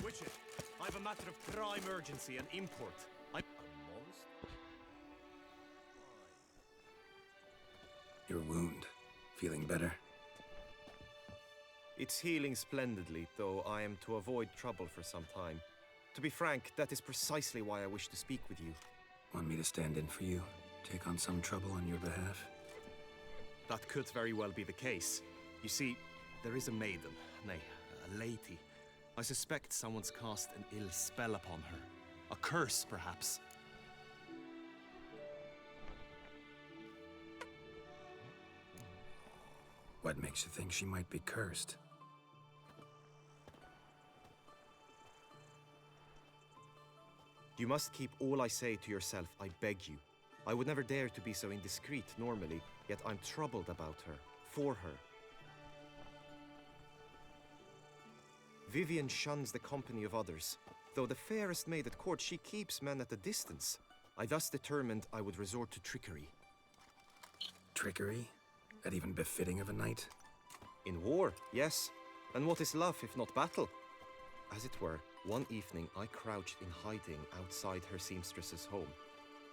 Witcher, I've a matter of prime urgency and import. I'm Your wound. Feeling better? It's healing splendidly, though I am to avoid trouble for some time. To be frank, that is precisely why I wish to speak with you. Want me to stand in for you? Take on some trouble on your behalf? That could very well be the case. You see, there is a maiden, nay, a lady. I suspect someone's cast an ill spell upon her. A curse, perhaps. What makes you think she might be cursed? You must keep all I say to yourself, I beg you. I would never dare to be so indiscreet normally, yet I'm troubled about her, for her. Vivian shuns the company of others. Though the fairest maid at court, she keeps men at a distance. I thus determined I would resort to trickery. Trickery? That even befitting of a knight? In war, yes. And what is love if not battle? As it were, one evening I crouched in hiding outside her seamstress's home.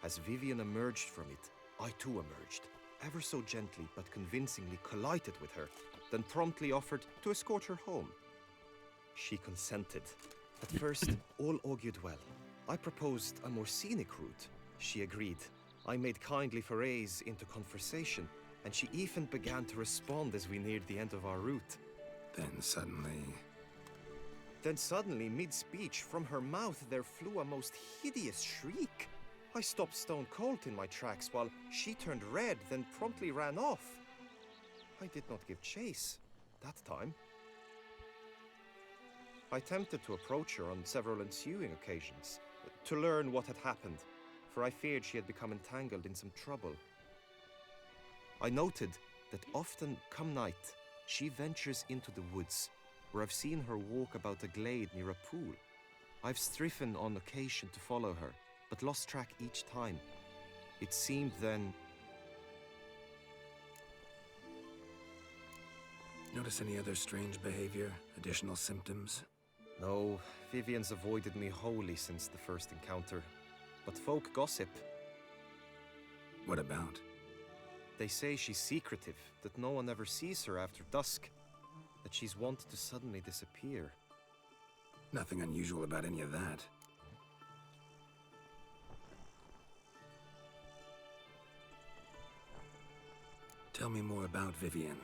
As Vivian emerged from it, I too emerged. Ever so gently but convincingly collided with her, then promptly offered to escort her home. She consented. At first, all augured well. I proposed a more scenic route. She agreed. I made kindly forays into conversation, and she even began to respond as we neared the end of our route. Then suddenly, mid-speech, from her mouth there flew a most hideous shriek. I stopped stone cold in my tracks while she turned red, then promptly ran off. I did not give chase that time. I attempted to approach her on several ensuing occasions, to learn what had happened, for I feared she had become entangled in some trouble. I noted that often, come night, she ventures into the woods, where I've seen her walk about a glade near a pool. I've striven on occasion to follow her, but lost track each time. It seemed then... Notice any other strange behavior? Additional symptoms? No, Vivian's avoided me wholly since the first encounter. But folk gossip. What about? They say she's secretive, that no one ever sees her after dusk, that she's wont to suddenly disappear. Nothing unusual about any of that. Tell me more about Vivian.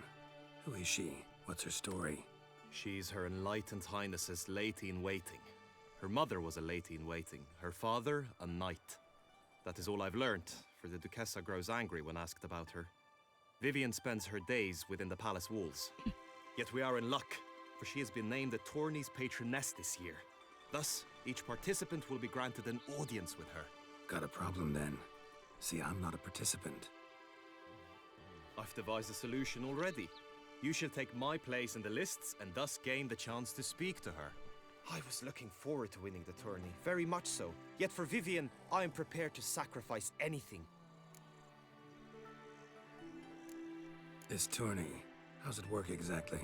Who is she? What's her story? She's Her Enlightened Highness's lady-in-waiting. Her mother was a lady-in-waiting, her father a knight. That is all I've learnt, for the Duchessa grows angry when asked about her. Vivian spends her days within the palace walls. Yet we are in luck, for she has been named the tourney's patroness this year. Thus, each participant will be granted an audience with her. Got a problem then. See, I'm not a participant. I've devised a solution already. You shall take my place in the lists and thus gain the chance to speak to her. I was looking forward to winning the tourney, very much so. Yet for Vivian, I am prepared to sacrifice anything. This tourney, how's it work exactly?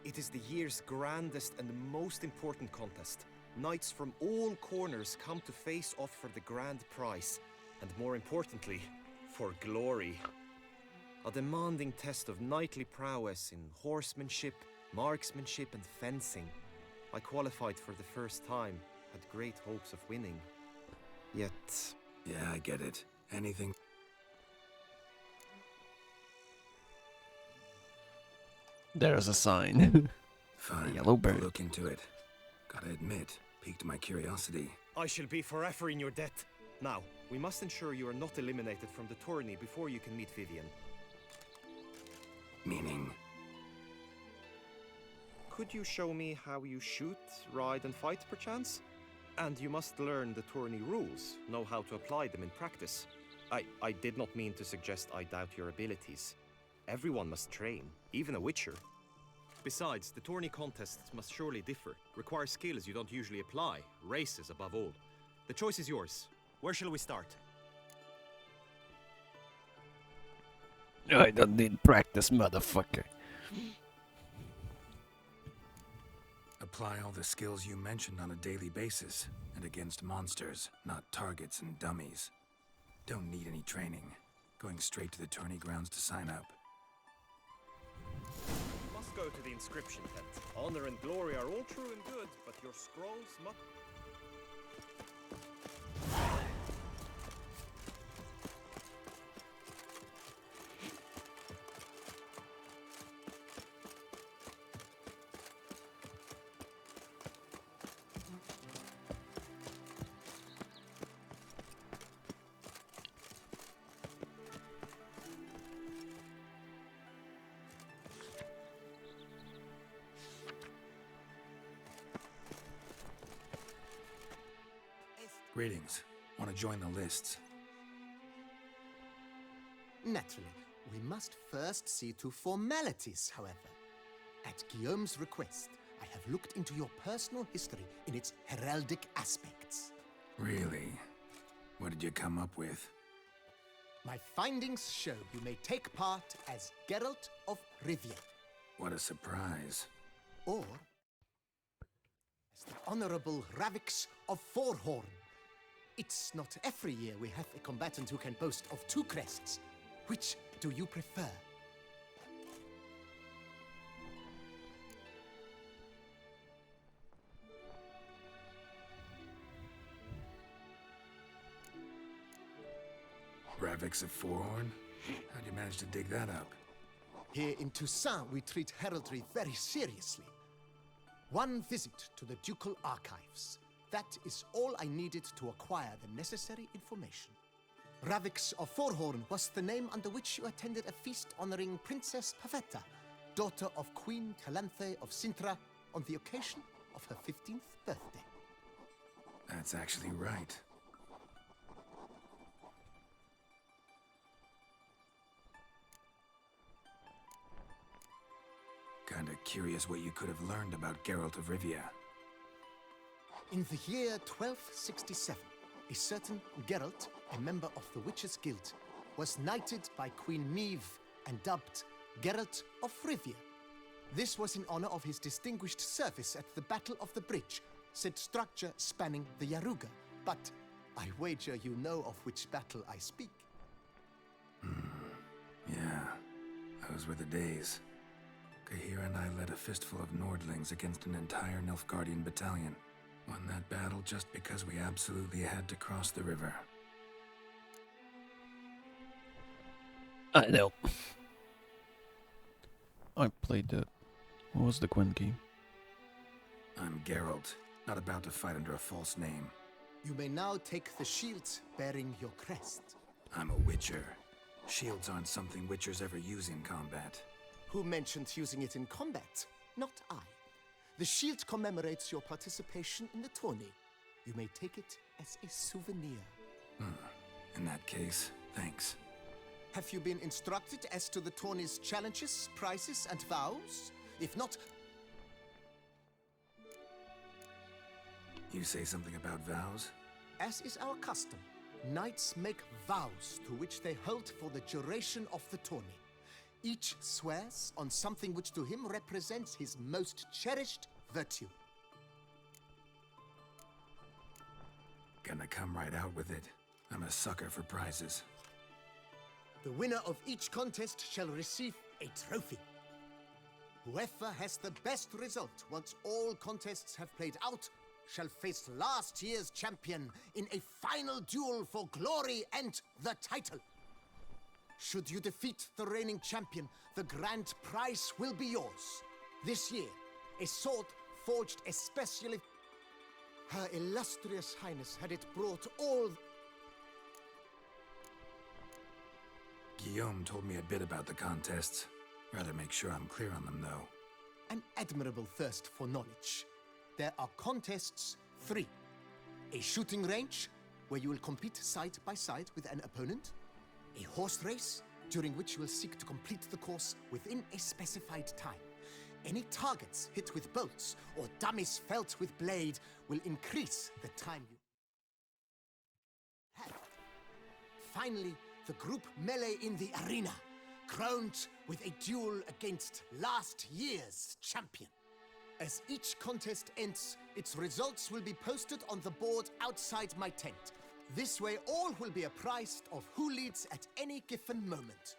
It is the year's grandest and most important contest. Knights from all corners come to face off for the grand prize. And more importantly, for glory. A demanding test of knightly prowess in horsemanship, marksmanship and fencing. I qualified for the first time, had great hopes of winning. Yet... Yeah, I get it. Anything... There's a sign. Fine, Yellow bird. I'll look into it. Gotta admit, piqued my curiosity. I shall be forever in your debt. Now, we must ensure you are not eliminated from the tourney before you can meet Vivian. Meaning? Could you show me how you shoot, ride, and fight, perchance? And you must learn the tourney rules, know how to apply them in practice. I did not mean to suggest I doubt your abilities. Everyone must train, even a witcher. Besides, the tourney contests must surely differ, require skills you don't usually apply, races above all. The choice is yours. Where shall we start? I don't need practice, motherfucker. Apply all the skills you mentioned on a daily basis, and against monsters, not targets and dummies. Don't need any training. Going straight to the tourney grounds to sign up. Must go to the inscription tent. Honor and glory are all true and good, but your scrolls must... Greetings. Want to join the lists? Naturally, we must first see to formalities, however. At Guillaume's request, I have looked into your personal history in its heraldic aspects. Really? What did you come up with? My findings show you may take part as Geralt of Rivia, What a surprise. or as the Honorable Ravix of Forhorn. It's not every year we have a combatant who can boast of 2 crests. Which do you prefer? Ravix of Forhorn? How'd you manage to dig that up? Here in Toussaint, we treat heraldry very seriously. One visit to the Ducal Archives. That is all I needed to acquire the necessary information. Ravix of Forhorn was the name under which you attended a feast honoring Princess Pavetta, daughter of Queen Calanthe of Sintra, on the occasion of her 15th birthday. That's actually right. Kinda curious what you could have learned about Geralt of Rivia. In the year 1267, a certain Geralt, a member of the Witches' Guild, was knighted by Queen Meve and dubbed Geralt of Rivia. This was in honor of his distinguished service at the Battle of the Bridge, said structure spanning the Yaruga. But I wager you know of which battle I speak. Yeah, those were the days. Kahir and I led a fistful of Nordlings against an entire Nilfgaardian battalion. Won that battle just because we absolutely had to cross the river. I know. I played that. What was the Gwyn game? I'm Geralt, not about to fight under a false name. You may now take the shield bearing your crest. I'm a witcher. Shields aren't something witchers ever use in combat. Who mentioned using it in combat? Not I. The shield commemorates your participation in the tourney. You may take it as a souvenir. In that case, thanks. Have you been instructed as to the tourney's challenges, prizes, and vows? If not, You say something about vows? as is our custom, knights make vows to which they hold for the duration of the tourney. Each swears on something which to him represents his most cherished virtue. Gonna come right out with it. I'm a sucker for prizes. The winner of each contest shall receive a trophy. Whoever has the best result once all contests have played out shall face last year's champion in a final duel for glory and the title. Should you defeat the reigning champion, the grand prize will be yours. This year, a sword forged especially. Her illustrious highness had it brought all. Guillaume told me a bit about the contests. Rather make sure I'm clear on them, though. an admirable thirst for knowledge. There are contests 3. A shooting range, where you will compete side by side with an opponent. A horse race, during which you will seek to complete the course within a specified time. Any targets hit with bolts or dummies felt with blade will increase the time you have. Finally, the group melee in the arena, crowned with a duel against last year's champion. As each contest ends, its results will be posted on the board outside my tent. This way, all will be apprised of who leads at any given moment.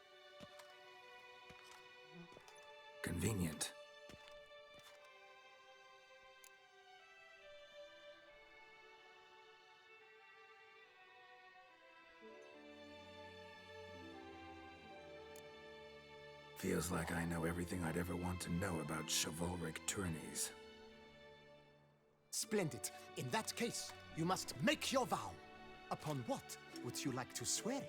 Convenient. Feels like I know everything I'd ever want to know about chivalric tourneys. Splendid. In that case, you must make your vow. Upon what would you like to swear?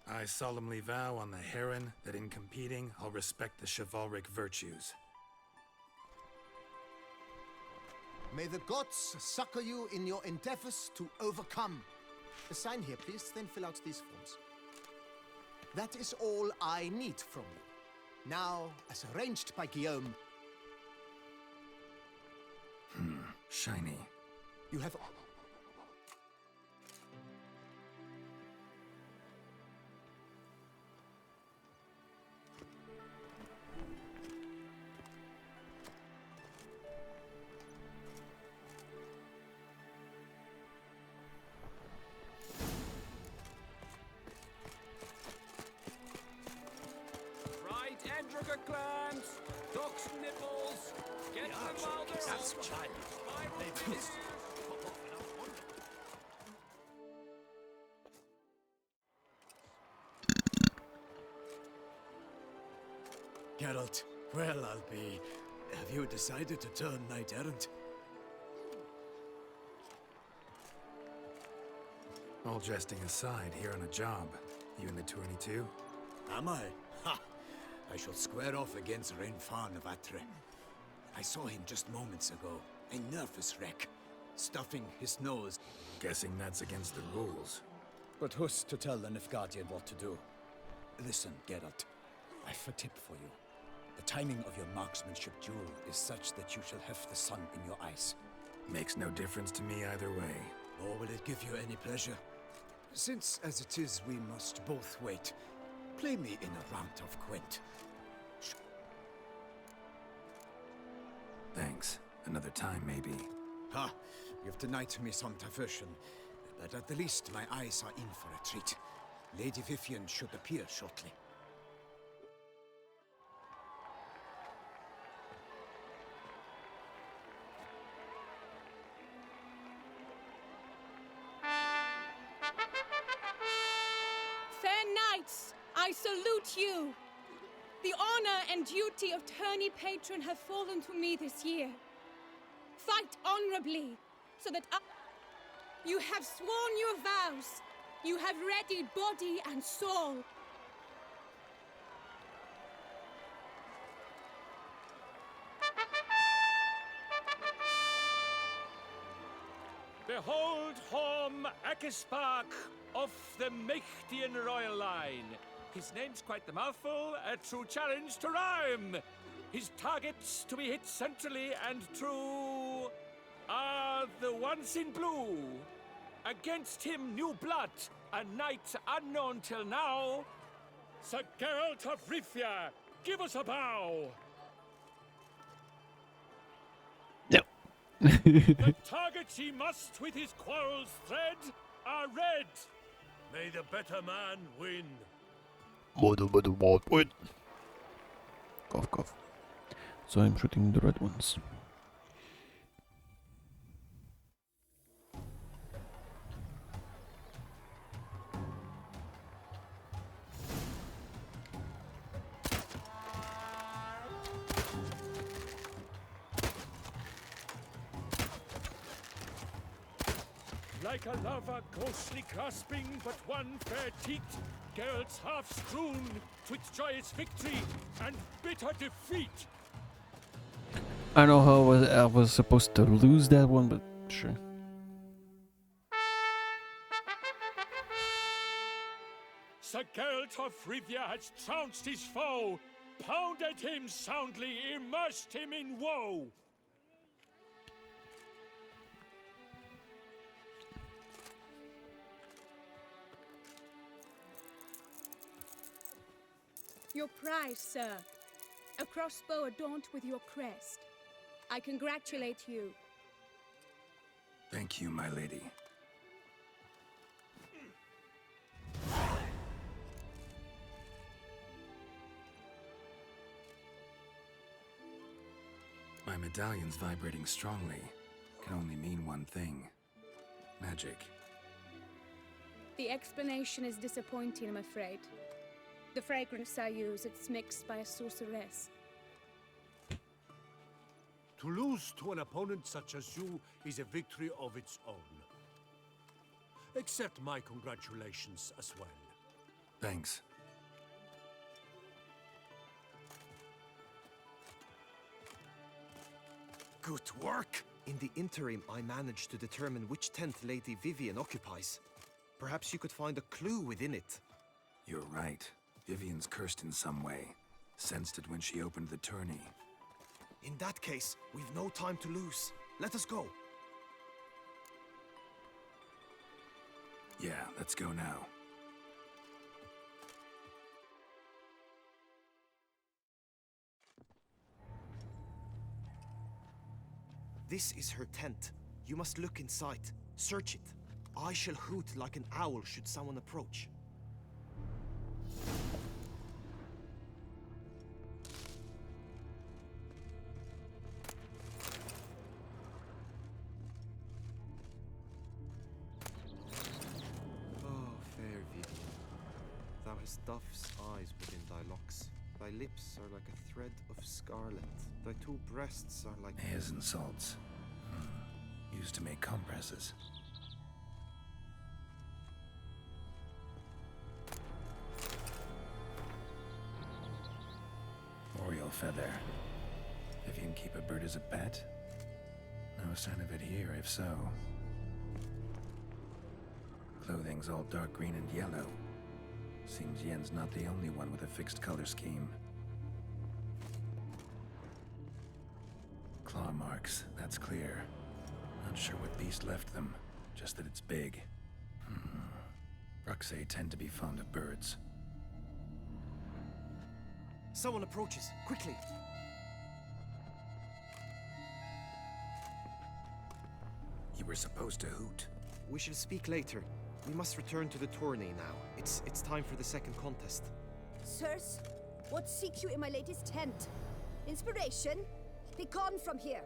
I solemnly vow on the Heron that in competing, I'll respect the chivalric virtues. May the gods succor you in your endeavors to overcome. Sign here, please, then fill out these forms. That is all I need from you. Now, as arranged by Guillaume, Shiny. you have... clams, duck's nipples, get them while they're That's child. Geralt, well, I'll be... Have you decided to turn knight-errant? All jesting aside, here on a job. You in the tourney too? Am I? Ha! I shall square off against Renfan of Atre. I saw him just moments ago. A nervous wreck. Stuffing his nose. Guessing that's against the rules. But who's to tell the Nilfgaardian what to do? Listen, Geralt. I've a tip for you. The timing of your marksmanship duel is such that you shall have the sun in your eyes. Makes no difference to me either way. Nor will it give you any pleasure. Since, as it is, we must both wait, play me in a round of Gwent. Thanks. Another time, maybe. Ha! You've denied me some diversion, but at the least my eyes are in for a treat. Lady Vivian should appear shortly. Fair knights, I salute you. The honor and duty of tourney patron have fallen to me this year. Fight honorably, so that you have sworn your vows. You have readied body and soul. Behold Horm Akispark of the Mechtian royal line. His name's quite the mouthful, a true challenge to rhyme. His targets to be hit centrally and true are the ones in blue. Against him, new blood, a knight unknown till now. Sir Geralt of Rivia, give us a bow. No. The targets he must with his quarrels thread are red. May the better man win. Wait. Cough, cough. So I'm shooting the red ones. like a lover ghostly grasping but one fair teat, Geralt's half strewn, 'twixt joyous victory and bitter defeat. I don't know how I was supposed to lose that one, but sure. Sir Geralt of Rivia has trounced his foe, pounded him soundly, immersed him in woe. Your prize, sir. A crossbow adorned with your crest. I congratulate you. Thank you, my lady. My medallion's vibrating strongly. Can only mean one thing. Magic. The explanation is disappointing, I'm afraid. The fragrance I use, it's mixed by a sorceress. To lose to an opponent such as you is a victory of its own. Accept my congratulations as well. Thanks. Good work! In the interim, I managed to determine which tent Lady Vivian occupies. Perhaps you could find a clue within it. You're right. Vivian's cursed in some way. Sensed it when she opened the tourney. In that case, we've no time to lose. Let us go. Yeah, let's go now. This is her tent. You must look inside. Search it. I shall hoot like an owl should someone approach. Oh, fair Vivian. Thou hast dove's eyes within thy locks. Thy lips are like a thread of scarlet. Thy two breasts are like... Hairs and salts. Used to make compresses. Oriole feather. Vivian keep a bird as a pet? No sign of it here, if so. Clothing's all dark green and yellow. Seems Yen's not the only one with a fixed color scheme. Claw marks, that's clear. Not sure what beast left them, just that it's big. Bruxae tend to be fond of birds. Someone approaches. Quickly! You were supposed to hoot. We shall speak later. We must return to the tourney now. It's time for the second contest. Sirs, what seek you in my lady's tent? Inspiration? Be gone from here.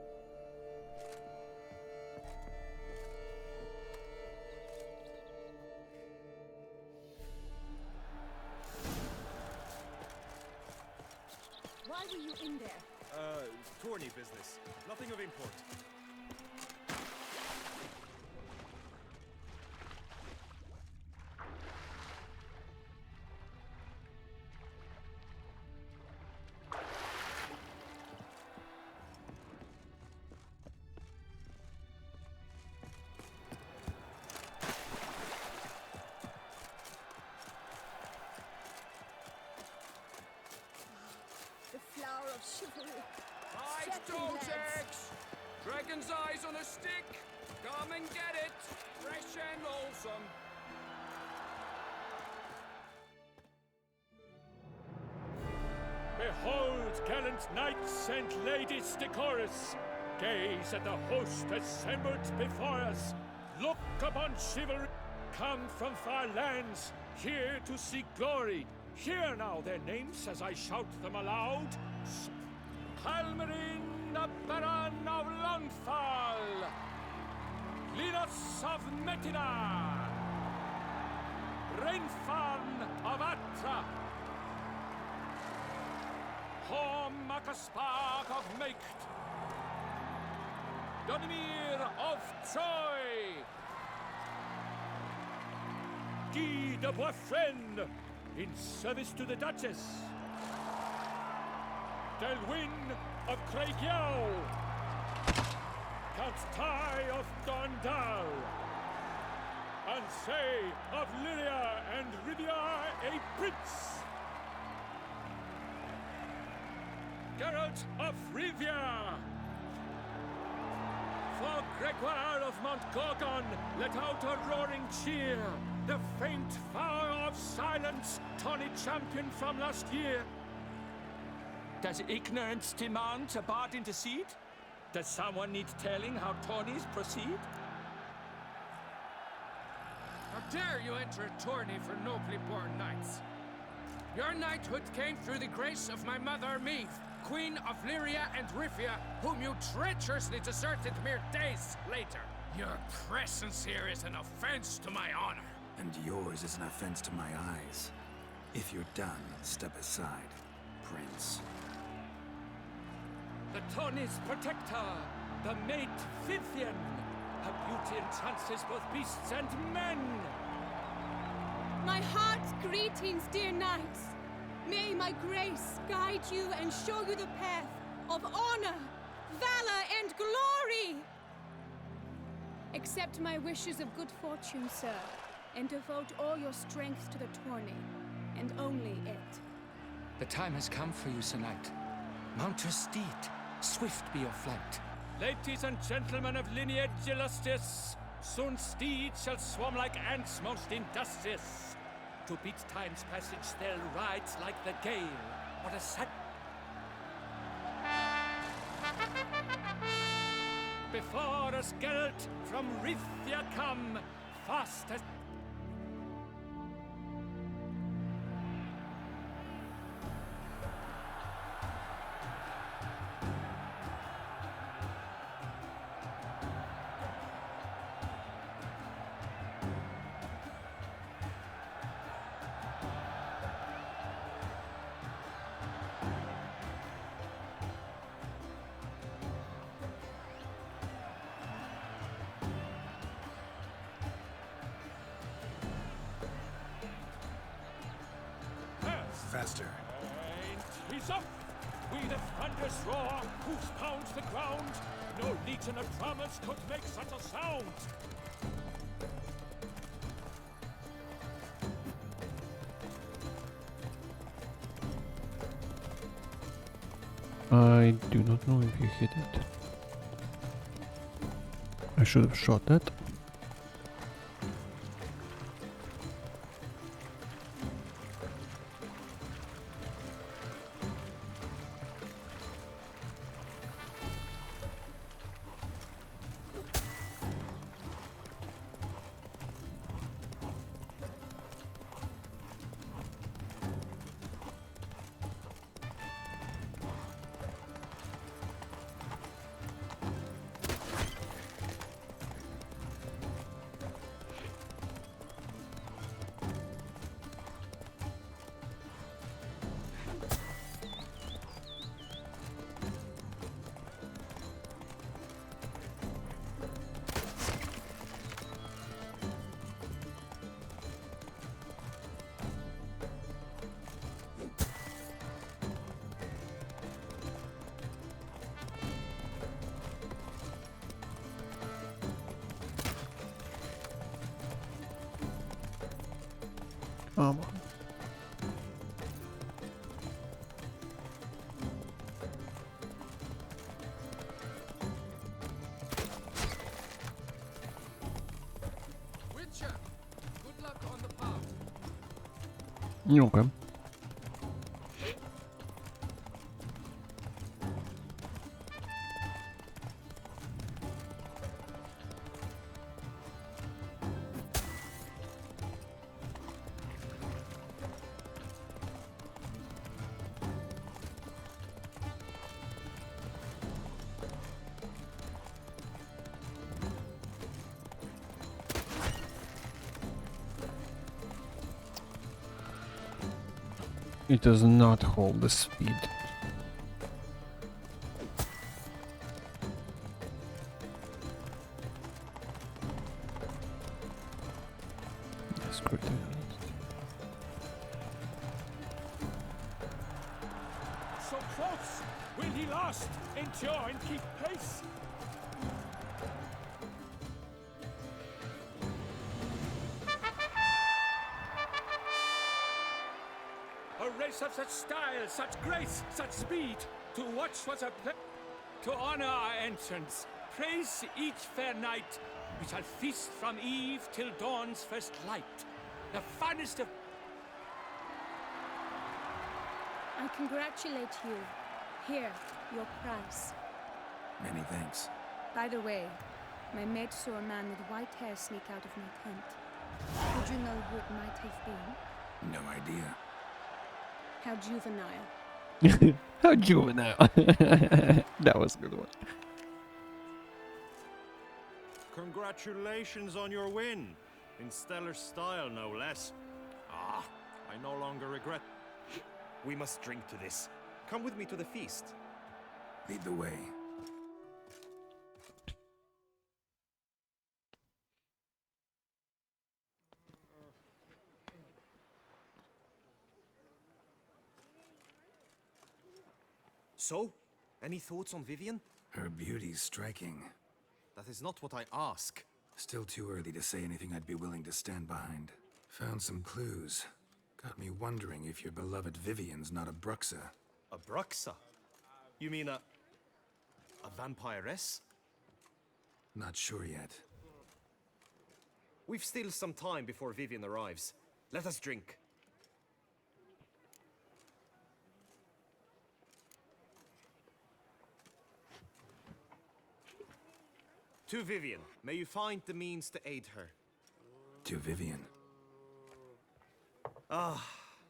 Why were you in there? Tourney business. Nothing of import. The flower of chivalry. Nice Second lads. Dotex! Dragon's eyes on a stick! Come and get it! Fresh and wholesome! Behold, gallant knights and ladies decorous! Gaze at the host assembled before us! Look upon chivalry! Come from far lands, here to seek glory! Hear now their names as I shout them aloud! Halmarin, the Baron of Lonfall! Linus of Metina! Rainfarn of Atra! Horm Makaspark of Meikt! Donimir of Troy! Guy de Boisfriend, in service to the Duchess. Delwyn of Craigiau, Count Tai of Gondal, and say of Lyria and Rivia a prince. Geralt of Rivia, for Gregoire of Montgorgon, let out a roaring cheer. The faint vow of silence, tawny champion from last year. Does ignorance demand a bard intercede? Does someone need telling how tourneys proceed? How dare you enter a tourney for nobly born knights? Your knighthood came through the grace of my mother Meath, Queen of Lyria and Rivia, whom you treacherously deserted mere days later. Your presence here is an offense to my honor. And yours is an offense to my eyes. If you're done, step aside, Prince. The tourney's protector, the maid Vivian. Her beauty entrances both beasts and men. My heart's greetings, dear knights. May my grace guide you and show you the path of honor, valor, and glory. Accept my wishes of good fortune, sir, and devote all your strength to the tourney, and only it. The time has come for you, Sir Knight. Mount your steed. Swift be your flight. Ladies and gentlemen of lineage illustrious, soon steeds shall swarm like ants most industrious. To beat time's passage, they'll ride like the gale. What a sad... Before us Geralt from Rithia come, fast as... Faster. And he's up! We the thunderous roar, hoofs pound the ground. No legion of drummers could make such a sound. I do not know if you hit it. I should have shot that. Come on. Witcher, good luck on the path. Okay. It does not hold the speed. That's critical. close. Will he last, endure, and keep pace? A race of such style, such grace, such speed. To watch was a to honor our entrance. Praise each fair knight. We shall feast from eve till dawn's first light. The finest of... I congratulate you. Here, your prize. Many thanks. By the way, my maid saw a man with white hair sneak out of my tent. Would you know who it might have been? No idea. How juvenile. How juvenile. That was a good one. Congratulations on your win. In stellar style, no less. Ah, I no longer regret. We must drink to this. Come with me to the feast. Lead the way. So, any thoughts on Vivian? Her beauty's striking. That is not what I ask. Still too early to say anything I'd be willing to stand behind. Found some clues. Got me wondering if your beloved Vivian's not a Bruxa. A Bruxa? You mean a vampiress? Not sure yet. We've still some time before Vivian arrives. Let us drink. To Vivian, may you find the means to aid her. To Vivian.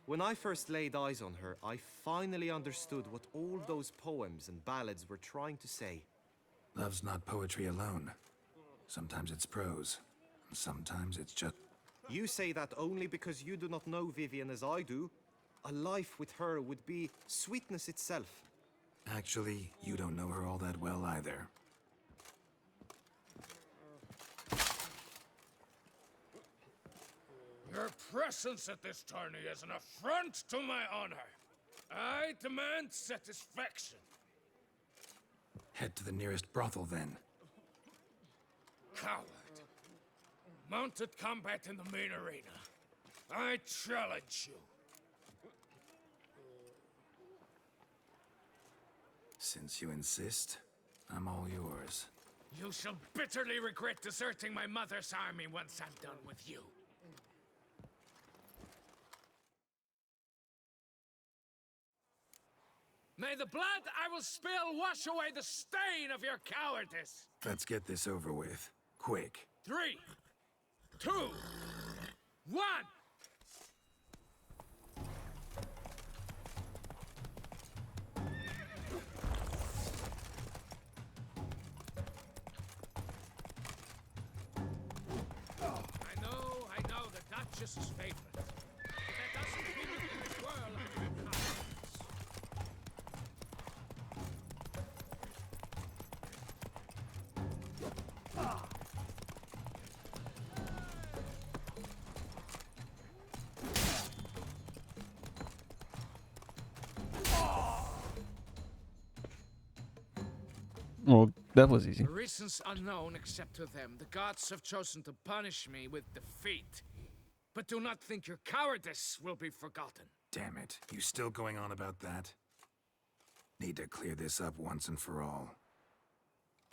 When I first laid eyes on her, I finally understood what all those poems and ballads were trying to say. Love's not poetry alone. Sometimes it's prose, and sometimes it's just... You say that only because you do not know Vivian as I do. A life with her would be sweetness itself. Actually, you don't know her all that well either. Your presence at this tourney is an affront to my honor. I demand satisfaction. Head to the nearest brothel, then. Coward. Mounted combat in the main arena. I challenge you. Since you insist, I'm all yours. You shall bitterly regret deserting my mother's army once I'm done with you. May the blood I will spill wash away the stain of your cowardice! Let's get this over with. Quick. 3, 2, 1! I know, the Duchess's favorite. But that doesn't mean you can twirl on your conscience. Oh, that was easy. For reasons unknown except to them, the gods have chosen to punish me with defeat. But do not think your cowardice will be forgotten. Damn it. You still going on about that? Need to clear this up once and for all.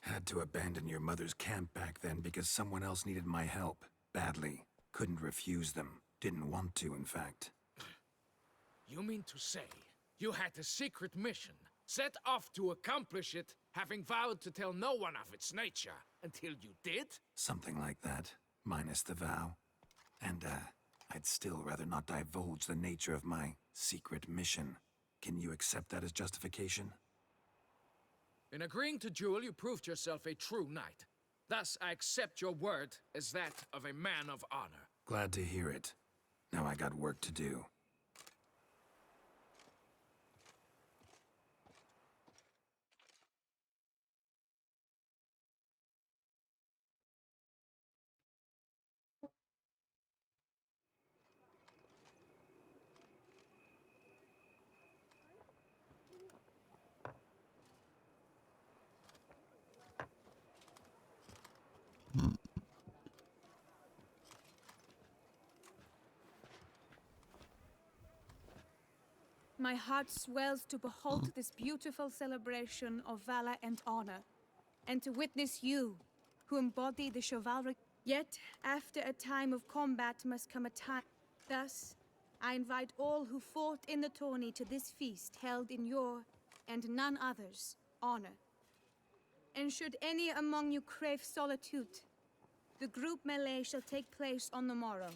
Had to abandon your mother's camp back then because someone else needed my help. Badly. Couldn't refuse them. Didn't want to, in fact. You mean to say you had a secret mission, set off to accomplish it, having vowed to tell no one of its nature, until you did? Something like that. Minus the vow. And, I'd still rather not divulge the nature of my secret mission. Can you accept that as justification? In agreeing to duel, you proved yourself a true knight. Thus, I accept your word as that of a man of honor. Glad to hear it. Now I got work to do. My heart swells to behold this beautiful celebration of valor and honor, and to witness you, who embody the chivalric. Yet, after a time of combat must come a time. Thus, I invite all who fought in the tourney to this feast held in your, and none other's, honor. And should any among you crave solitude, the group melee shall take place on the morrow.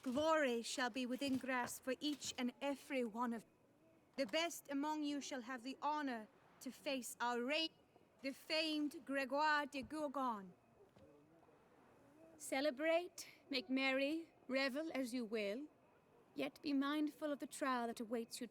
Glory shall be within grasp for each and every one of you. The best among you shall have the honor to face our the famed Gregoire de Gourgon. Celebrate, make merry, revel as you will, yet be mindful of the trial that awaits you.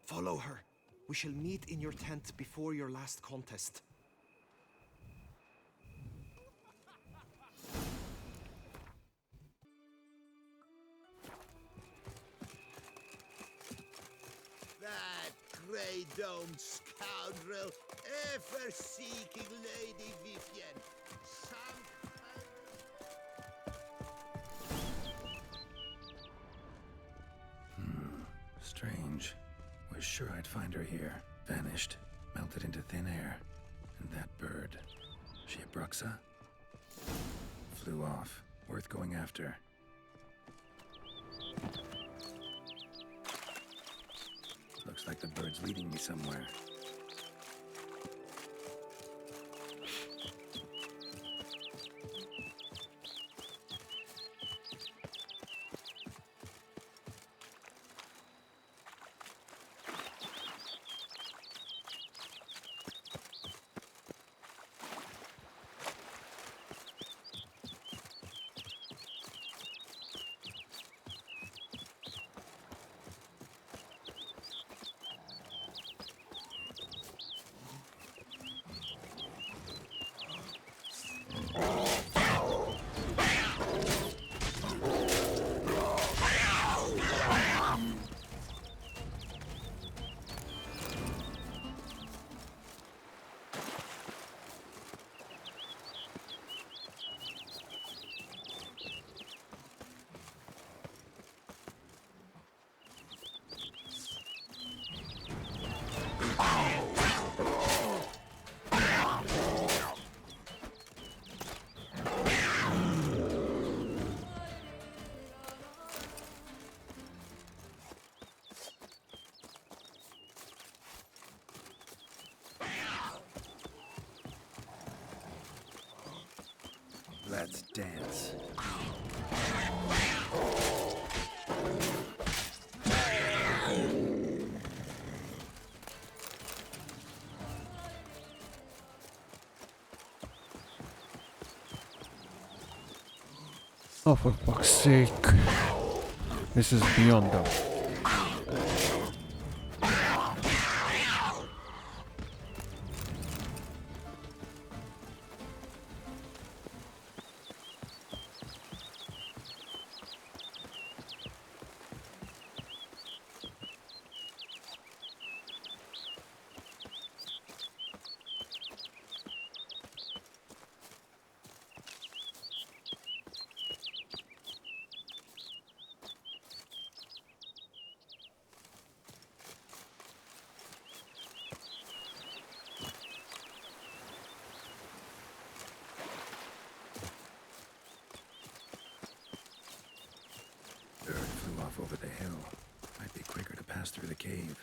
Follow her. We shall meet in your tent before your last contest. That grey-domed scoundrel, ever seeking Lady Vivienne. Strange. Was sure I'd find her here. Vanished, melted into thin air. And that bird, she a Bruxa? Flew off. Worth going after. Looks like the bird's leading me somewhere. Let's dance. Oh, for fuck's sake. This is beyond them. Bird flew off over the hill. Might be quicker to pass through the cave.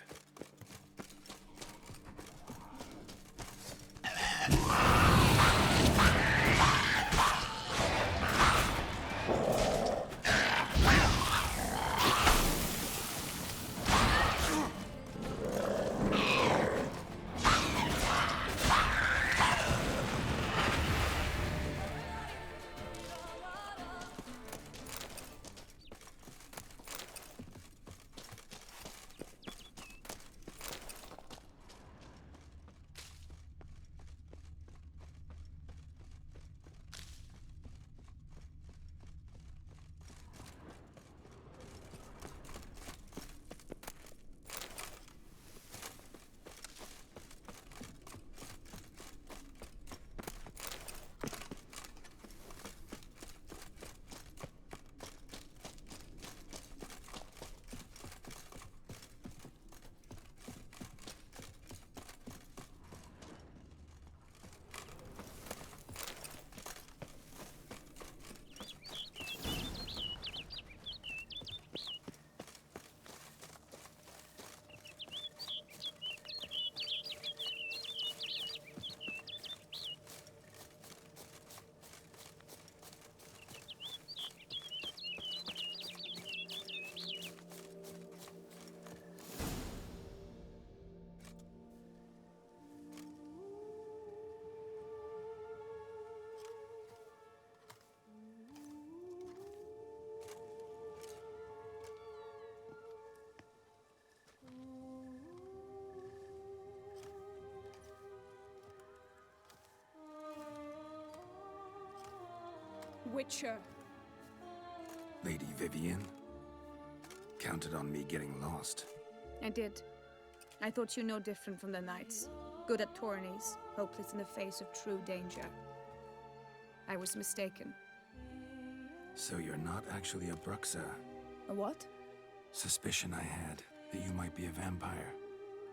Witcher. Lady Vivian? Counted on me getting lost. I did. I thought you no different from the knights. Good at tourneys, hopeless in the face of true danger. I was mistaken. So you're not actually a Bruxa? A what? Suspicion I had, that you might be a vampire.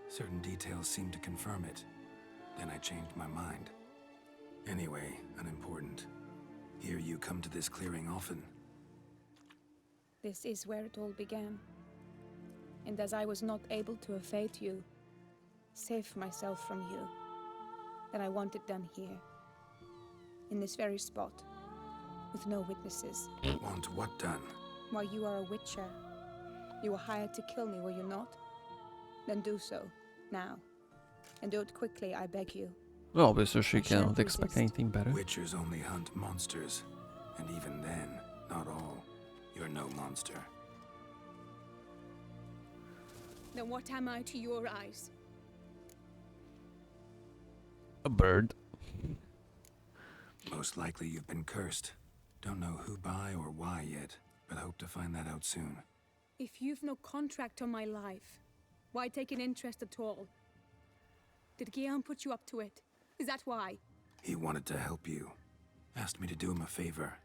Certain details seemed to confirm it. Then I changed my mind. Anyway, unimportant. Here you come to this clearing often. This is where it all began. And as I was not able to evade you, save myself from you, then I want it done here. In this very spot. With no witnesses. Want what done? Why, you are a witcher. You were hired to kill me, were you not? Then do so, now. And do it quickly, I beg you. Well, obviously she cannot shan't expect resist. anything better. Witchers only hunt monsters. And even then, not all. You're no monster. Then what am I to your eyes? A bird. Most likely you've been cursed. Don't know who by or why yet, but hope to find that out soon. If you've no contract on my life, why take an interest at all? Did Guillaume put you up to it? Is that why? He wanted to help you. Asked me to do him a favor.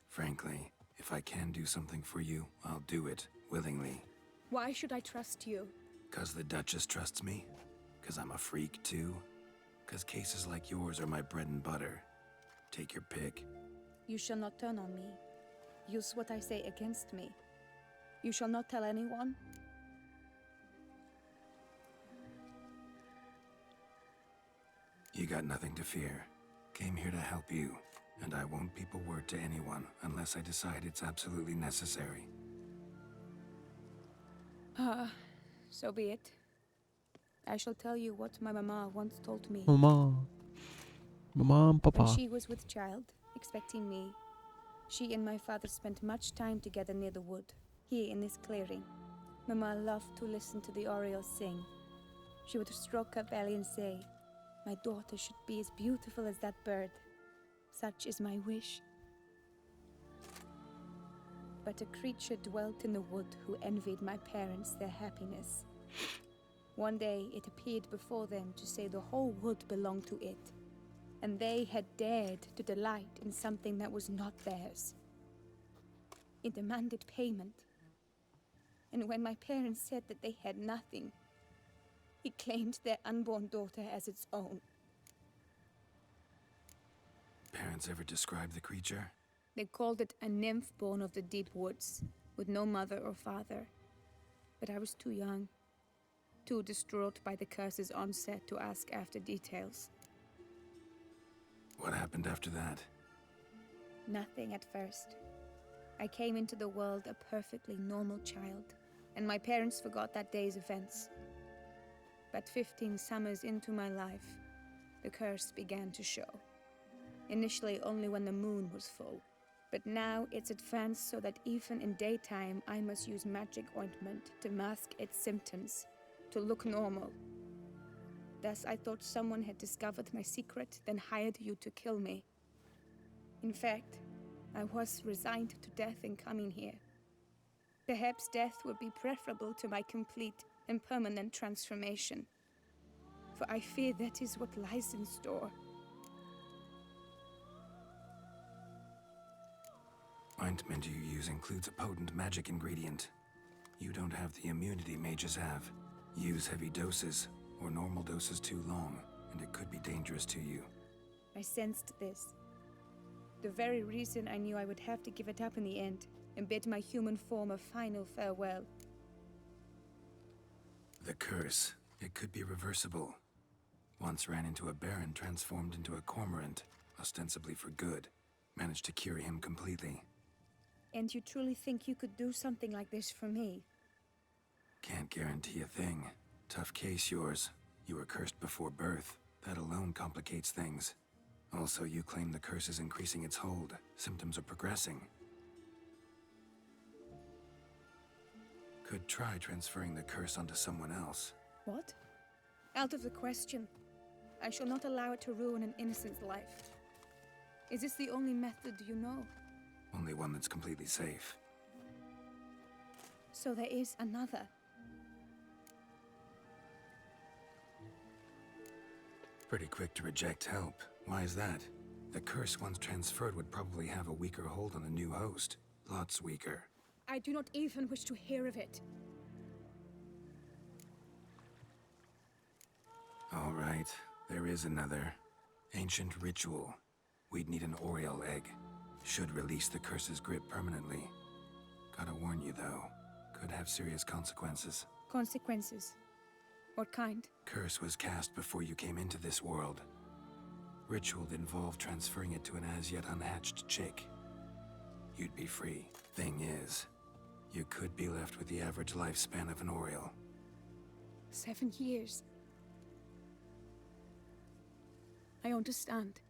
Frankly, if I can do something for you, I'll do it, willingly. Why should I trust you? 'Cause the Duchess trusts me? 'Cause I'm a freak, too? 'Cause cases like yours are my bread and butter. Take your pick. You shall not turn on me. Use what I say against me. You shall not tell anyone? You got nothing to fear. Came here to help you, and I won't peep a word to anyone unless I decide it's absolutely necessary. So be it. I shall tell you what my mama once told me. Mama. Mama and Papa. When she was with child, expecting me, she and my father spent much time together near the wood, here in this clearing. Mama loved to listen to the orioles sing. She would stroke her belly and say, "My daughter should be as beautiful as that bird. Such is my wish." But a creature dwelt in the wood who envied my parents their happiness. One day it appeared before them to say the whole wood belonged to it, and they had dared to delight in something that was not theirs. It demanded payment. And when my parents said that they had nothing, it claimed their unborn daughter as its own. Parents ever describe the creature? They called it a nymph born of the deep woods, with no mother or father. But I was too young, too distraught by the curse's onset to ask after details. What happened after that? Nothing at first. I came into the world a perfectly normal child, and my parents forgot that day's events. But 15 summers into my life, the curse began to show. Initially only when the moon was full, but now it's advanced so that even in daytime I must use magic ointment to mask its symptoms, to look normal. Thus I thought someone had discovered my secret, then hired you to kill me. In fact, I was resigned to death in coming here. Perhaps death would be preferable to my complete and permanent transformation, for I fear that is what lies in store. Ointment you use includes a potent magic ingredient. You don't have the immunity mages have. Use heavy doses, or normal doses too long, and it could be dangerous to you. I sensed this. The very reason I knew I would have to give it up in the end, and bid my human form a final farewell. The curse, it could be reversible. Once ran into a baron transformed into a cormorant, ostensibly for good. Managed to cure him completely. And you truly think you could do something like this for me? Can't guarantee a thing. Tough case, yours. You were cursed before birth. That alone complicates things. Also, you claim the curse is increasing its hold. Symptoms are progressing. Could try transferring the curse onto someone else. What? Out of the question. I shall not allow it to ruin an innocent's life. Is this the only method you know? Only one that's completely safe. So there is another. Pretty quick to reject help. Why is that? The curse once transferred would probably have a weaker hold on the new host. Lots weaker. I do not even wish to hear of it. All right, there is another. Ancient ritual. We'd need an Oriole egg. Should release the curse's grip permanently. Gotta warn you though, could have serious consequences. Consequences? What kind? Curse was cast before you came into this world. Ritual involved transferring it to an as-yet unhatched chick. You'd be free. Thing is, you could be left with the average lifespan of an Oriole. 7 years. I understand.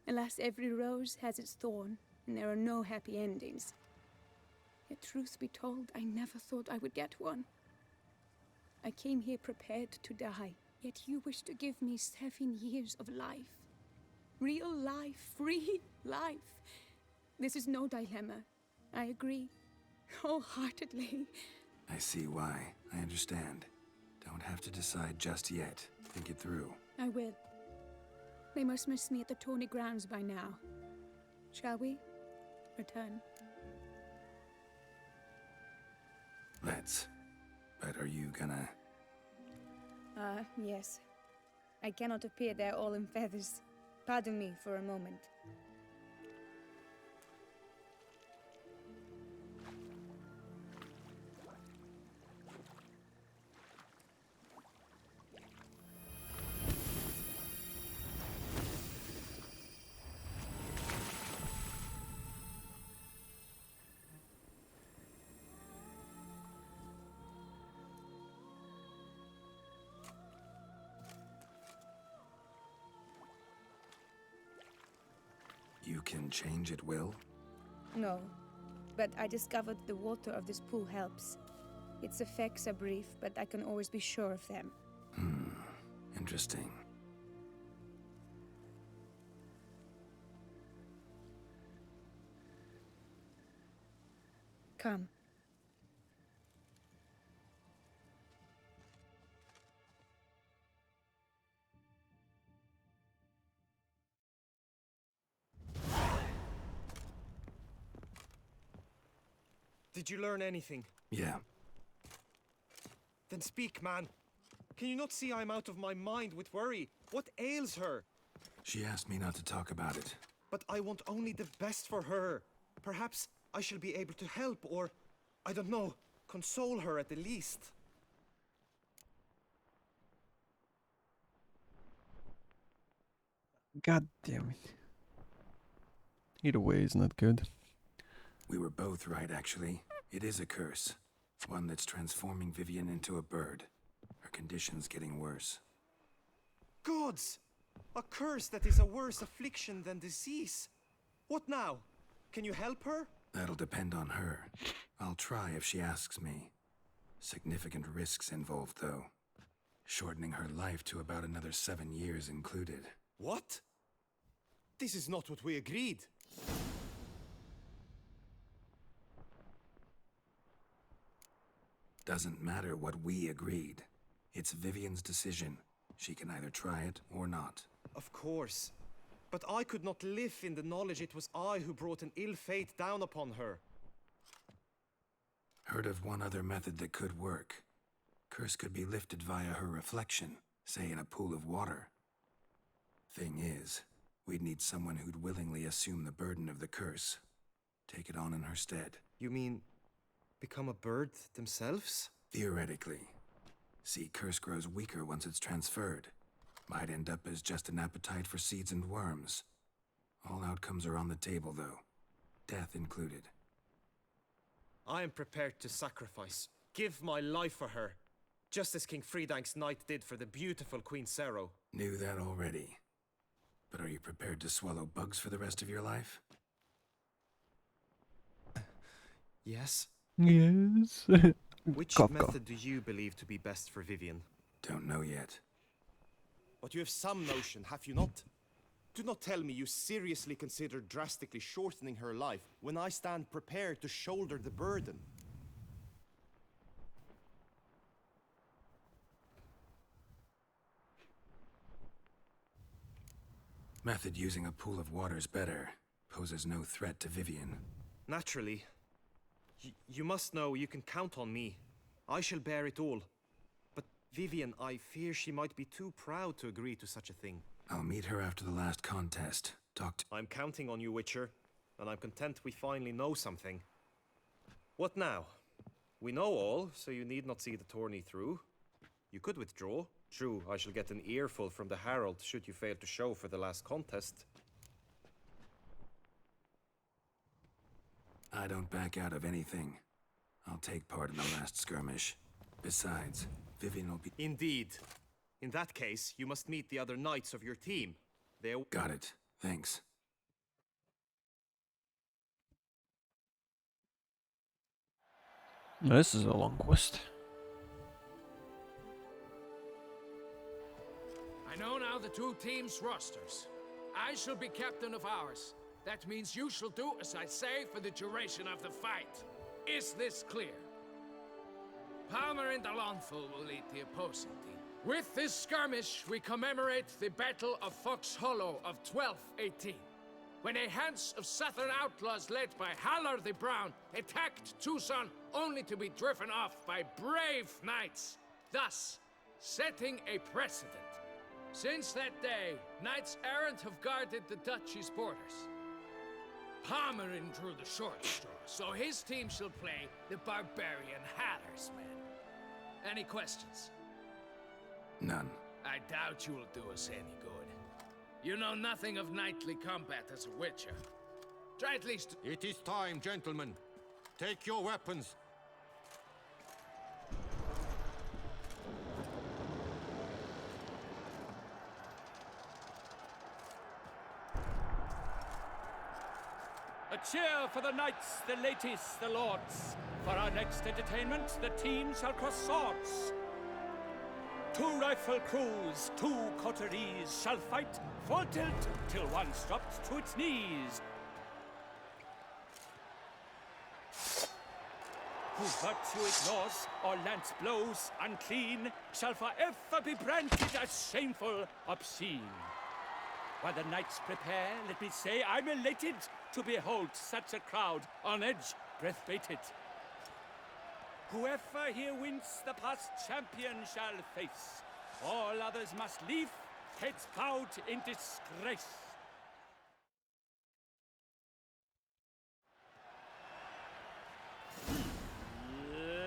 Alas, every rose has its thorn, and there are no happy endings. Yet truth be told, I never thought I would get one. I came here prepared to die, yet you wish to give me 7 years of life. Real life, free life. This is no dilemma. I agree, wholeheartedly. I see why. I understand. Don't have to decide just yet. Think it through. I will. They must miss me at the tourney grounds by now. Shall we return? Let's. But are you gonna... Yes. I cannot appear there all in feathers. Pardon me for a moment. You can change at will? No, but I discovered the water of this pool helps. Its effects are brief, but I can always be sure of them. Interesting. Come. Did you learn anything? Yeah. Then speak, man. Can you not see I'm out of my mind with worry? What ails her? She asked me not to talk about it. But I want only the best for her. Perhaps I shall be able to help or, I don't know, console her at the least. God damn it. Either way is not good. We were both right, actually. It is a curse. One that's transforming Vivian into a bird. Her condition's getting worse. Gods! A curse that is a worse affliction than disease. What now? Can you help her? That'll depend on her. I'll try if she asks me. Significant risks involved, though. Shortening her life to about another 7 years included. What? This is not what we agreed. Doesn't matter what we agreed. It's Vivian's decision. She can either try it or not. Of course. But I could not live in the knowledge it was I who brought an ill fate down upon her. Heard of one other method that could work. Curse could be lifted via her reflection, say in a pool of water. Thing is, we'd need someone who'd willingly assume the burden of the curse. Take it on in her stead. You mean, become a bird themselves? Theoretically. See, curse grows weaker once it's transferred. Might end up as just an appetite for seeds and worms. All outcomes are on the table, though. Death included. I am prepared to sacrifice. Give my life for her. Just as King Fridank's knight did for the beautiful Queen Sero. Knew that already. But are you prepared to swallow bugs for the rest of your life? Yes. Yes. Which Cough, method cough. do you believe to be best for Vivian? Don't know yet. But you have some notion, have you not? Do not tell me you seriously consider drastically shortening her life when I stand prepared to shoulder the burden. Method using a pool of water's better. Poses no threat to Vivian. Naturally. You must know you can count on me. I shall bear it all. But Vivian, I fear she might be too proud to agree to such a thing. I'll meet her after the last contest. I'm counting on you, Witcher. And I'm content we finally know something. What now? We know all, so you need not see the tourney through. You could withdraw. True, I shall get an earful from the Herald should you fail to show for the last contest. I don't back out of anything. I'll take part in the last skirmish. Besides, Vivian will be... Indeed. In that case, you must meet the other knights of your team. Got it. Thanks. This is a long quest. I know now the two teams' rosters. I shall be captain of ours. That means you shall do as I say for the duration of the fight. Is this clear? Palmer and Alonso will lead the opposing team. With this skirmish, we commemorate the Battle of Fox Hollow of 1218, when a hands of southern outlaws led by Haller the Brown attacked Tucson only to be driven off by brave knights, thus setting a precedent. Since that day, knights errant have guarded the duchy's borders. Palmerin drew the short straw, so his team shall play the barbarian Haller's men. Any questions? None. I doubt you will do us any good. You know nothing of knightly combat as a witcher. Try at least... It is time, gentlemen. Take your weapons. A cheer for the knights, the ladies, the lords. For our next entertainment, the teams shall cross swords. 2 rifle crews, 2 coteries shall fight full tilt till one's dropped to its knees. Who virtue ignores or lance blows unclean shall forever be branded as shameful, obscene. While the knights prepare, let me say I'm elated to behold such a crowd on edge, breath-baited. Whoever here wins the past champion shall face. All others must leave, heads bowed in disgrace.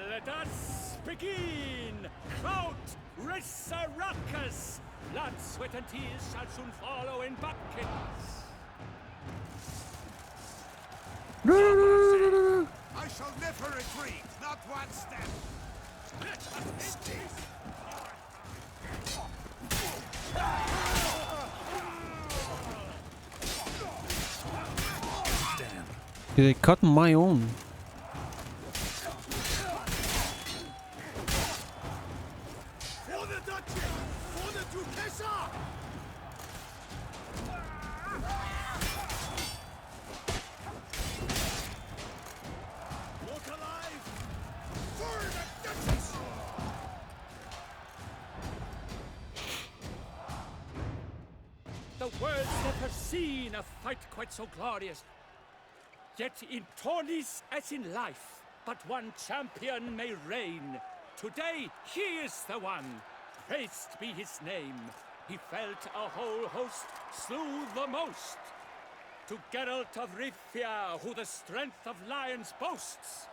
Let us begin! Crowd, race a ruckus! Blood, sweat, and tears shall soon follow in buckets. I shall never retreat, not one step. They cut my own. For the Duchy! For the Duchessa! Walk alive! For the Duchess! The world's never seen a fight quite so glorious. Yet in tourneys as in life, but one champion may reign. Today, he is the one. Praised be his name. He felt a whole host, slew the most. To Geralt of Rivia, who the strength of lions boasts.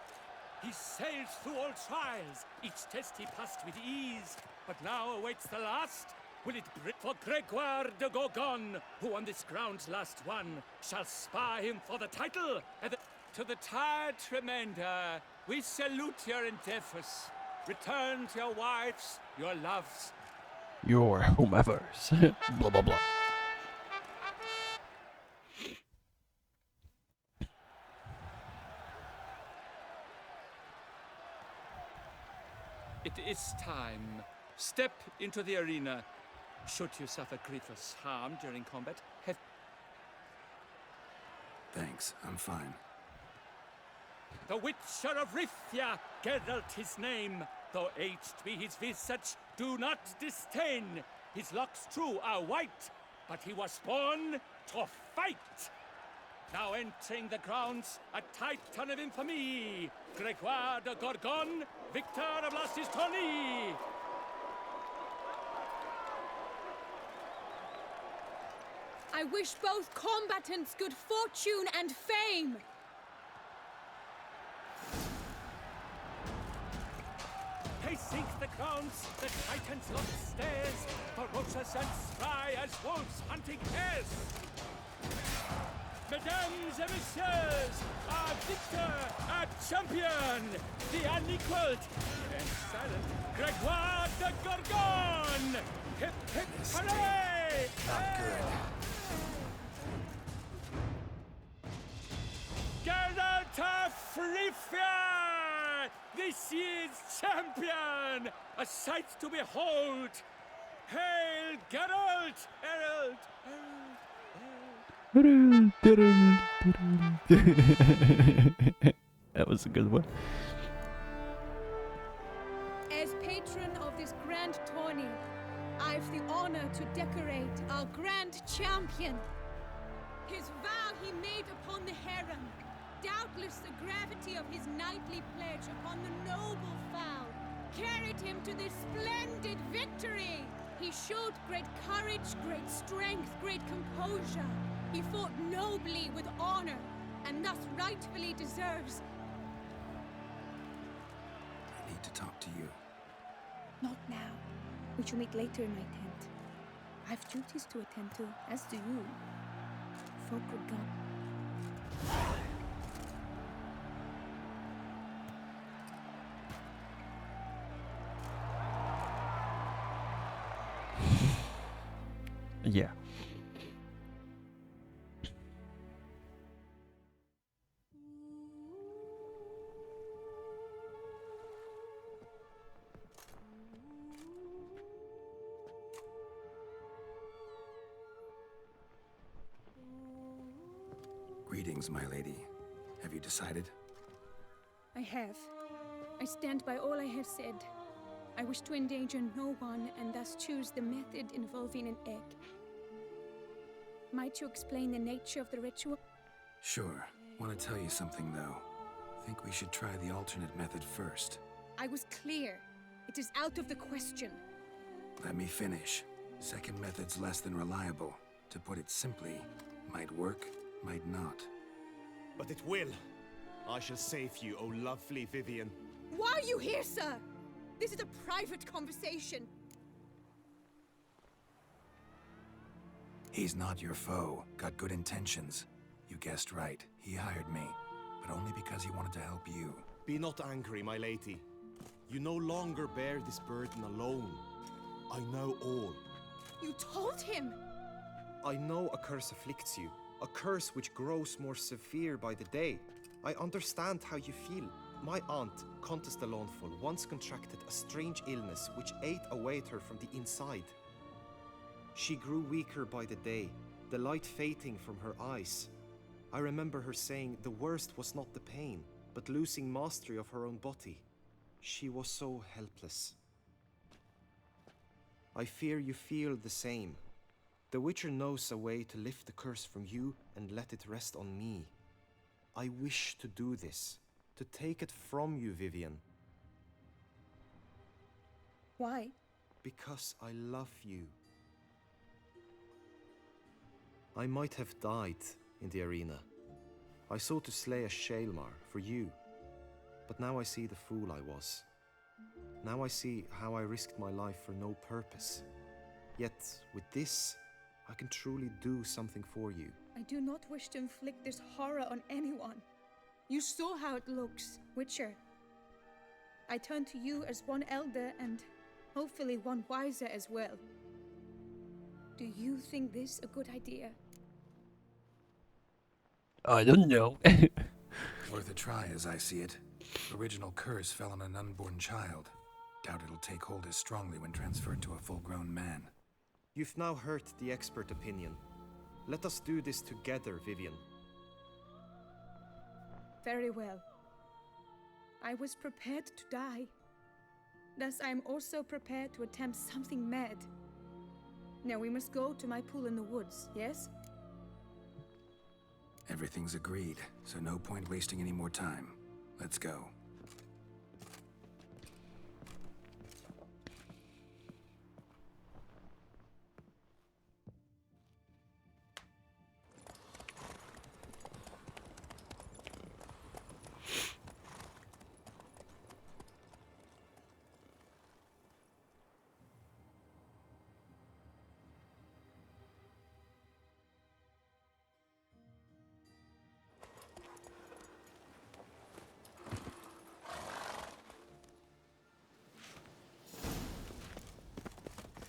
He sailed through all trials, each test he passed with ease. But now awaits the last. Will it bring for Gregoire de Gorgon, who on this ground last won, shall spar him for the title? And to the tired Tremenda, we salute your endeavors. Return to your wives, your loves. Your whomevers. Blah blah blah. It is time. Step into the arena. Should you suffer grievous harm during combat, have Thanks, I'm fine. The Witcher of Rifia, Geralt his name. Though aged be his visage, do not disdain. His locks true are white, but he was born to fight. Now entering the grounds, a titan of infamy, Gregoire de Gorgon, victor of Lastis tourney. I wish both combatants good fortune and fame. They sink the grounds, the titans look stairs, ferocious and spry as wolves hunting hares. Mesdames et messieurs, our victor, our champion, the unequaled, and silent Gregoire de Gorgon! Hip hip hooray! Not good. Geralt of Rifia! This year's champion! A sight to behold! Hail Geralt! Herald! That was a good one. As patron of this grand tourney, I've the honor to decorate our grand champion. His vow he made upon the harem, doubtless the gravity of his knightly pledge upon the noble vow, carried him to this splendid victory. He showed great courage, great strength, great composure. He fought nobly with honor, and thus rightfully deserves. I need to talk to you. Not now. We shall meet later in my tent. I have duties to attend to, as do you. Folk would go. Yeah. Greetings, my lady. Have you decided? I have. I stand by all I have said. I wish to endanger no one and thus choose the method involving an egg. Might you explain the nature of the ritual? Sure. Want to tell you something, though. Think we should try the alternate method first. I was clear. It is out of the question. Let me finish. Second method's less than reliable. To put it simply, might work, might not. But it will. I shall save you, O lovely Vivian. Why are you here, sir? This is a private conversation. He's not your foe. Got good intentions. You guessed right. He hired me. But only because he wanted to help you. Be not angry, my lady. You no longer bear this burden alone. I know all. You told him! I know a curse afflicts you. A curse which grows more severe by the day. I understand how you feel. My aunt, Countess de Lawnful, once contracted a strange illness which ate away at her from the inside. She grew weaker by the day, the light fading from her eyes. I remember her saying the worst was not the pain, but losing mastery of her own body. She was so helpless. I fear you feel the same. The Witcher knows a way to lift the curse from you and let it rest on me. I wish to do this, to take it from you, Vivian. Why? Because I love you. I might have died in the arena. I sought to slay a Shaelmar for you. But now I see the fool I was. Now I see how I risked my life for no purpose. Yet, with this, I can truly do something for you. I do not wish to inflict this horror on anyone. You saw how it looks, Witcher. I turn to you as one elder and hopefully one wiser as well. Do you think this a good idea? I don't know. Worth a try, as I see it. Original curse fell on an unborn child. Doubt it'll take hold as strongly when transferred to a full-grown man. You've now heard the expert opinion. Let us do this together, Vivian. Very well. I was prepared to die. Thus, I am also prepared to attempt something mad. Now we must go to my pool in the woods, yes? Everything's agreed, so no point wasting any more time. Let's go.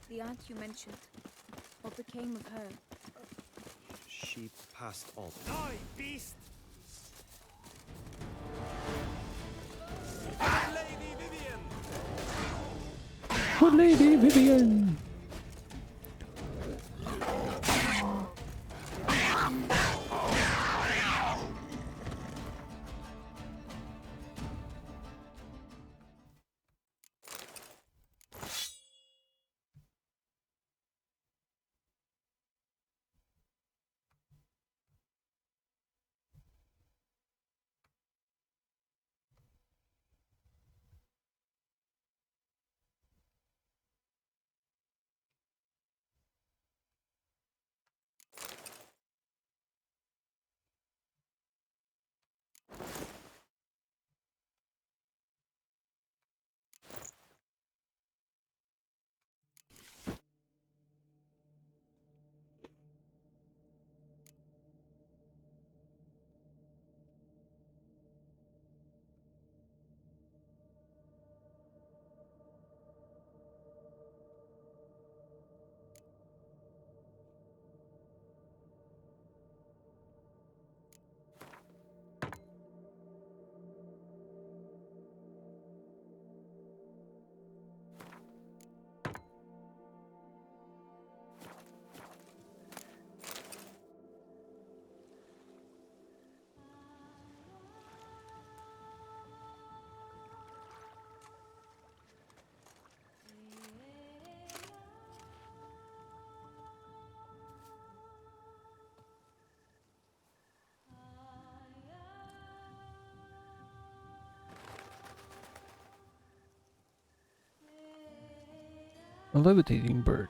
The aunt you mentioned. What became of her? She passed on. Die, beast! Lady Vivian! Good Lady Vivian! A levitating bird.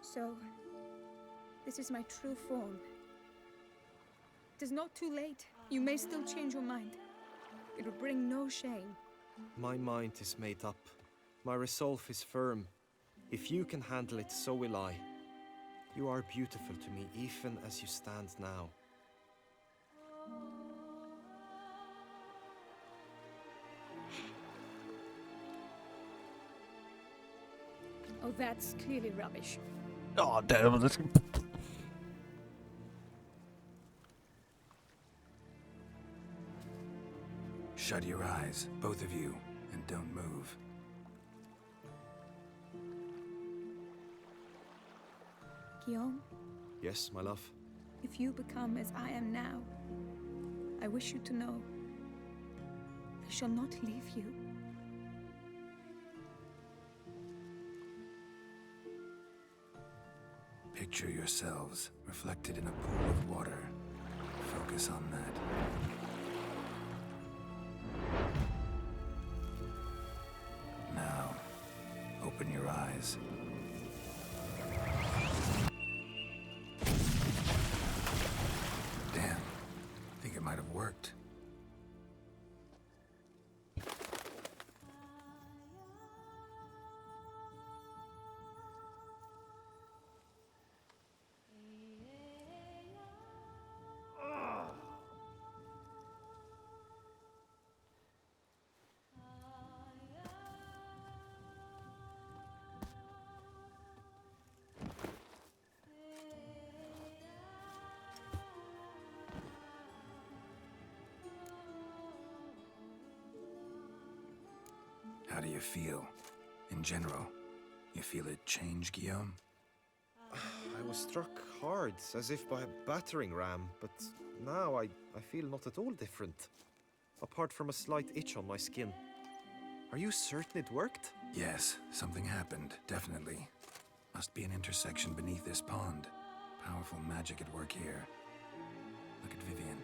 So, this is my true form. It is not too late. You may still change your mind. It will bring no shame. My mind is made up. My resolve is firm. If you can handle it, so will I. You are beautiful to me, even as you stand now. Oh, that's clearly rubbish. Oh, damn, let's... Shut your eyes, both of you, and don't move. Guillaume, Yes, my love? if you become as I am now, I wish you to know I shall not leave you. Picture yourselves reflected in a pool of water. Focus on that. Now, open your eyes. Damn, think it might have worked. How do you feel? In general, you feel it change, Guillaume? I was struck cards as if by a battering ram, but now I feel not at all different. Apart from a slight itch on my skin. Are you certain it worked? Yes, something happened, definitely. Must be an intersection beneath this pond. Powerful magic at work here. Look at Vivian.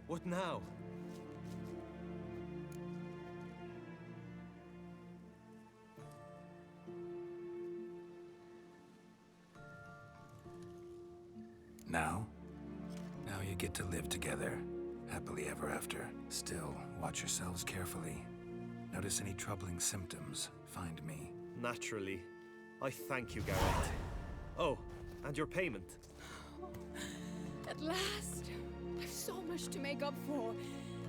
What now? Now? Now you get to live together, happily ever after. Still, watch yourselves carefully. Notice any troubling symptoms, find me. Naturally. I thank you, Garrett. Oh, and your payment. At last! I've so much to make up for.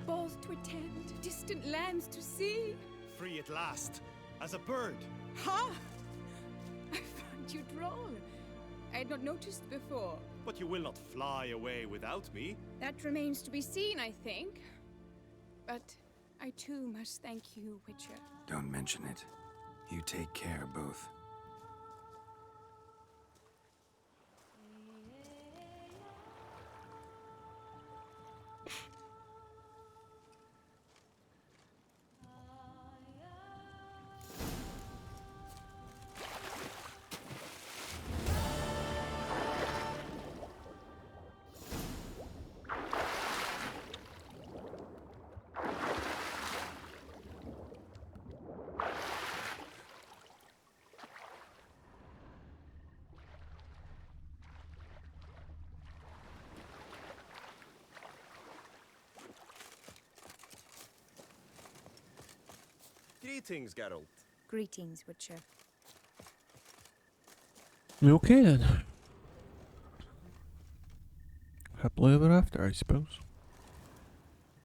Balls to attend, distant lands to see. Free at last, as a bird. Ha! I find you droll. I had not noticed before. But you will not fly away without me. That remains to be seen, I think. But I too must thank you, Witcher. Don't mention it. You take care, both. Greetings, Geralt. Greetings, Witcher. Okay then. Happily ever after, I suppose.